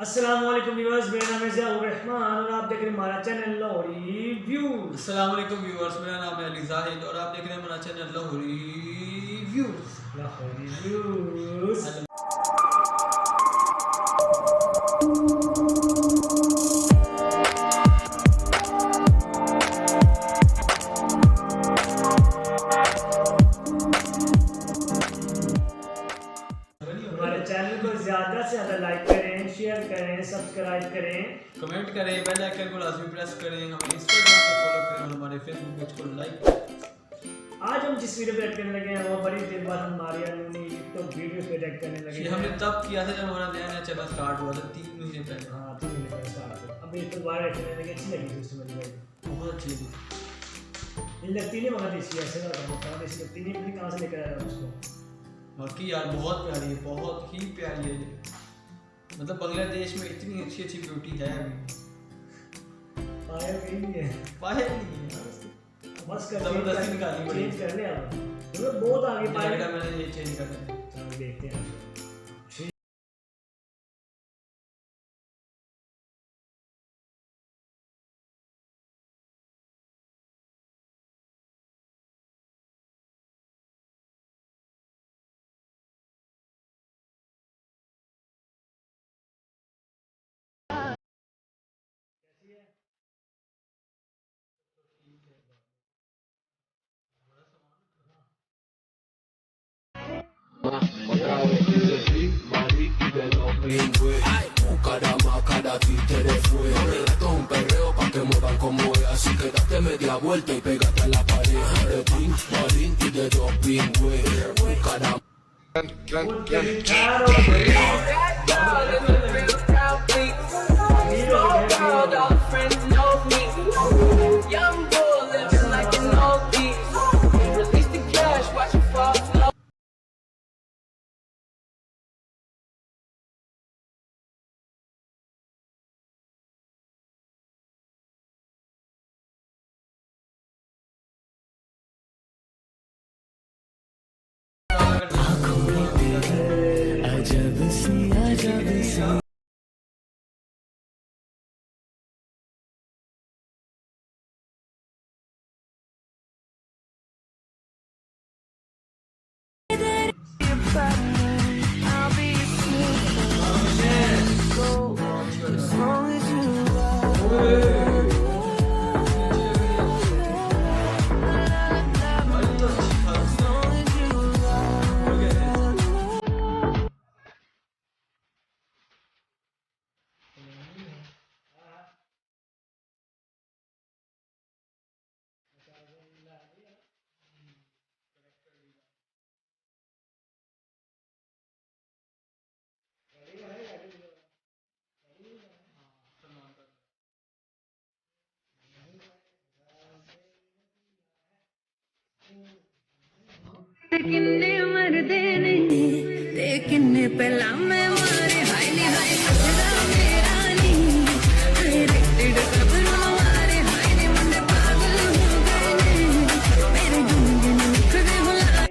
अस्सलाम वालेकुम व्यूअर्स, मेरा नाम है ज़ियाउर रहमान और आप देख रहे हैं हमारा चैनल लाहौरी व्यूज़। अस्सलाम वालेकुम व्यूअर्स, मेरा नाम है अली जाहिद और आप देख रहे हैं हमारा channel Lahori views. Lahori views. हमारे चैनल को ज़्यादा से ज़्यादा लाइक करें, शेयर करें, सब्सक्राइब करें, कमेंट करें, बेल आइकन को लाजमी प्रेस करें, हमें इंस्टाग्राम पे फॉलो करें और हमारे फेसबुक पेज को लाइक करें। आज हम जिस वीडियो पे एड करने लगे हैं वो बड़ी देर बाद हमारी अनुनी तो वीडियो पे एड करने लगे ये हैं। हमने तब किया था जब हमारा नया नया चैनल स्टार्ट हुआ था 3 महीने पहले। हाँ, 3 महीने पहले स्टार्ट हुआ। अब इस पर दोबारा एड करने लगे, अच्छी लगी उसमें मुझे। बहुत अच्छी लगी। इन लगती नहीं मगर देसी ऐसे ना करना, देसी लगती नहीं, पता कहाँ से लेकर आया उसको। बाकी यार बहुत प्यारी है, बहुत ही प्यारी है ये। मतलब बांग्लादेश में इतनी अच्छी अच्छी ब्यूटी है अभी। पायल नहीं है, पायल नहीं है बस कर जबरदस्ती निकालनी पड़ी। चेंज कर ले अब, तो बहुत आगे पायल का मैंने ये चेंज कर दिया। चलो देखते हैं। Otra vez dice sí, Maliki de los pingües. Cada títere fue. Esto es un perreo pa' que muevan como es. Así que date media vuelta y pégate a la pared. De ping, Maliki de los pingües. Cada Claro, Young bull living like an old beast. Release the cash, watch it fall slow. अजब सी I'll be as long as you किन्ने मरदे नहीं ते किन्ने पहला मैं मारे हाय नी हाय कचरा मेरा नहीं हाय रेटेड कब्रों मारे हाय नी मुंडे पागल हो गए ने मेरे गुंगे निकले बुला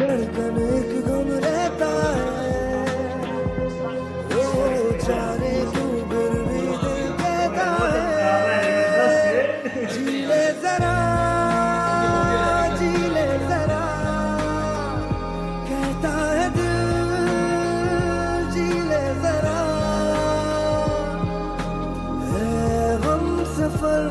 धड़कन एक गम रहता है, ओ जाने क्यों फिर भी दिल कहता है, जी ले जरा, जी ले जरा, कहता है दिल, जी ले जरा, है हम सफर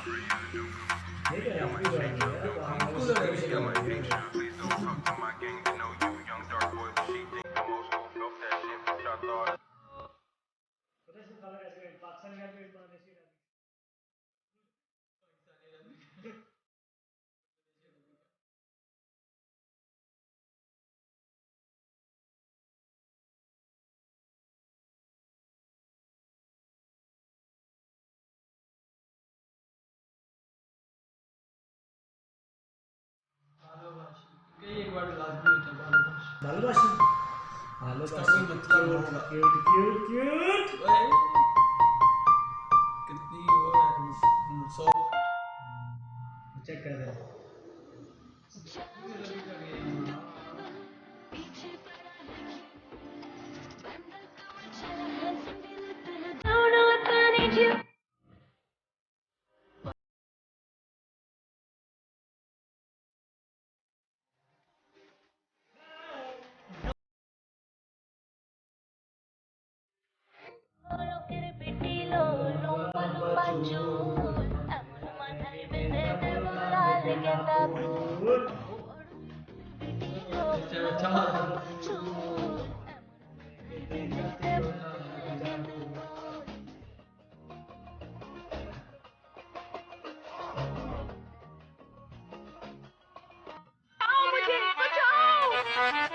ठीक है आपकी बात है बिल्कुल है। पाकिस्तान का पेट बांग्लादेशी भालोबाशी एक बार लाजमी होता है भालोबाशी इसका कोई मतलब होगा। क्यूट क्यूट क्यूट ओए, कितनी वो है सॉफ्ट। चेक कर रहे हैं अच्छा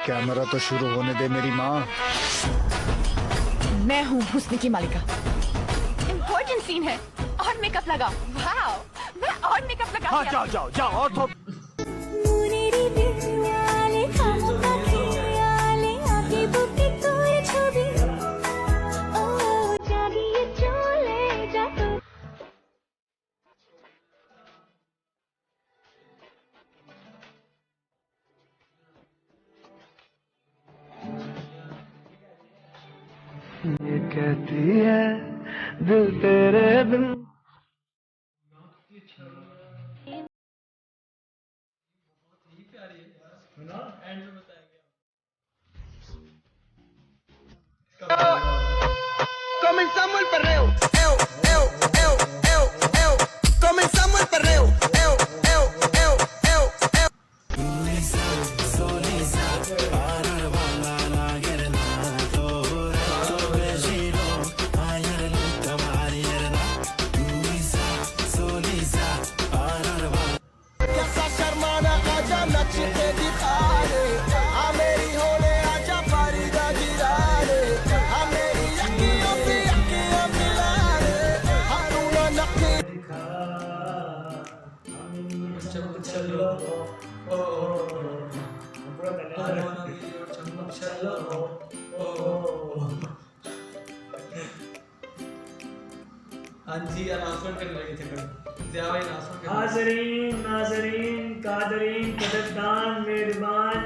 कैमरा तो शुरू होने दे मेरी माँ। मैं हूँ हुस्न की मालिका। इम्पोर्टेंट सीन है और मेकअप लगा। वाओ, मैं और मेकअप लगा। हाँ जाओ जाओ जाओ और तो ये कहती है दिल तेरे बिन ही प्यारी है यार। है ना एंड में बताएंगे Comenzamos el perreo, eo, eo, eo, eo, eo. Comenzamos el perreo, eo, eo, eo, eo, eo. कैसा शर्माना आजा नच के दिखा रे, आ मेरी होने आजा फारिदा गिरा रे, आ मेरी अखियों से अखियां मिला रे, हारूना नक्की दिखा चमक चलो ओ पूरा करना है चमक चलो ओ हाँ जी अनाउंसमेंट करने लगे थे कल ज़्यादा अनाउंसमेंट करने हाज़रीन नाज़रीन कादरीन कदरदान मेहरबान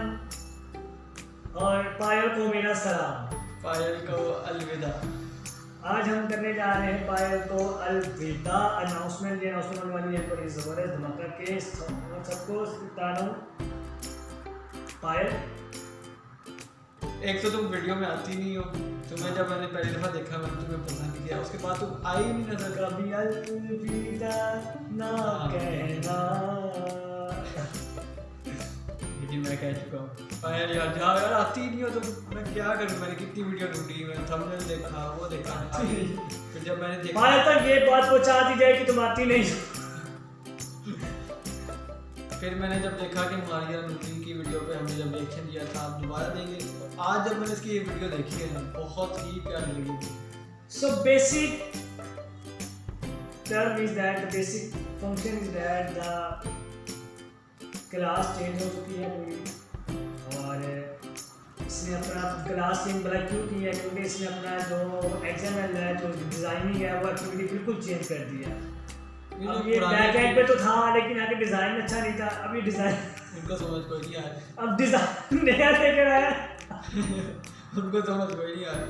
और पायल को मेरा सलाम। पायल को अलविदा। आज हम करने जा रहे हैं पायल को अलविदा अनाउंसमेंट। ये अनाउंसमेंट वाली है बड़ी ज़बरदस्त धमाका के सबको बता हूँ। पायल एक तो तुम वीडियो में आती नहीं हो, तुम्हें जब मैंने पहली दफ़ा देखा मैंने तुम्हें पसंद किया, उसके बाद तुम आई ही नहीं नजर। कभी अलविदा ना कहना लेकिन मैं कह चुका हूँ पायल यार जाओ यार, आती ही नहीं हो तो मैं क्या करूँ। मैंने कितनी वीडियो ढूंढी, मैंने थंबनेल देखा वो देखा आई नहीं। फिर जब मैंने देखा पायल तक ये बात पहुँचा दी जाए कि तुम आती नहीं। फिर मैंने जब देखा कि मारिया नूरी की वीडियो पे हमने जब रिएक्शन दिया था आप दोबारा देंगे, तो आज जब मैंने इसकी ये वीडियो देखी है ना बहुत ही प्यारी लगी। So basic term is that the basic function is that the class change हो चुकी है पूरी और इसने अपना क्लास चेंज बड़ा क्यों किया है क्योंकि इसने अपना जो XML है जो डिज़ाइनिंग है वो एक्टिविटी बिल्कुल चेंज कर दिया है। अब ये बैक एंड पे तो था लेकिन आगे डिज़ाइन अच्छा नहीं था। अब ये डिज़ाइन उनको समझ कोई नहीं आया। अब डिज़ाइन नया लेकर आया उनको समझ कोई नहीं आया।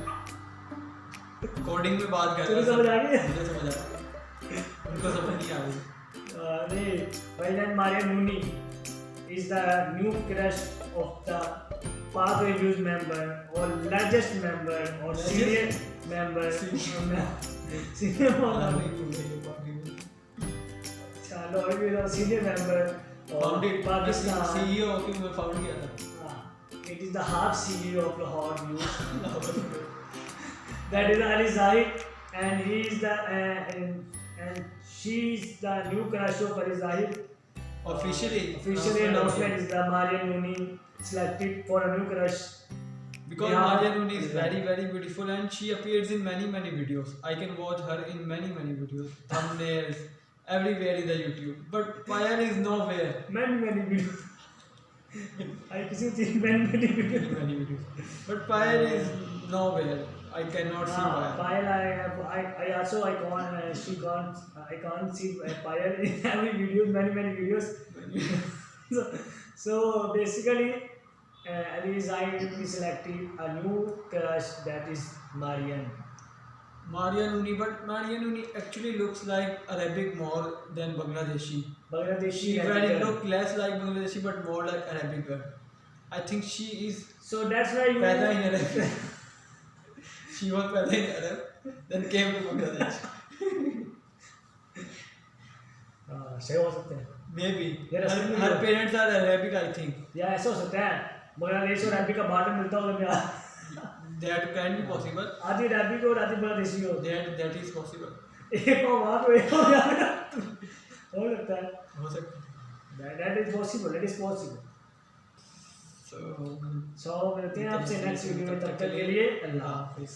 कोडिंग में बात कर तुझे समझ आ गई? मुझे समझ आ गई, उनको समझ नहीं आ रही। अरे भाईजान Maria नूनी is the new crush of the Park Reviews member or largest member or senior member senior नहीं भूल गई ये बात भी। Always a senior member of Founded Pakistan. CEO की मैं फाउंड किया था. It is the half CEO of Lahore Youth. That is Ali Zahid, and he is the and she is the new crush of Ali Zahid. Officially Announcement is the Mariam Nooni selected for a new crush. Because Yeah. Mariam Nooni is very beautiful and she appears in many videos. I can watch her in many videos, thumbnails, everywhere in the YouTube. But Payal is nowhere. Many videos. I किसी चीज many videos. Many videos. But Payal is nowhere. I cannot see Payal. Payal, I also I can't see Payal in every video, many videos. so basically, Ali Zahid will be selecting a new crush, that is Mariam. Mariam Nooni, but Mariam Nooni actually looks like Arabic more than Bangladeshi. Bangladeshi. She very look less like Bangladeshi but more like Arabic girl. I think she is So that's why you. पैदा in Arab. She was पैदा in Arab, then came to Bangladesh. सही हो सकते हैं. Maybe. Yeah, Her parents are Arabic, I think. या ऐसा हो सकता है. बांग्लादेश और अरबी का बार्डर मिलता होगा क्या? That can be possible. आधी अरबी को और आधी बांग्लादेशी हो. That is possible. एक को वहाँ को एक को यहाँ. हो सकता है. हो सकता है. That is possible. That is possible. So मिलते हैं आपसे नेक्स्ट वीडियो में. तब तक के लिए अल्लाह हाफिज़.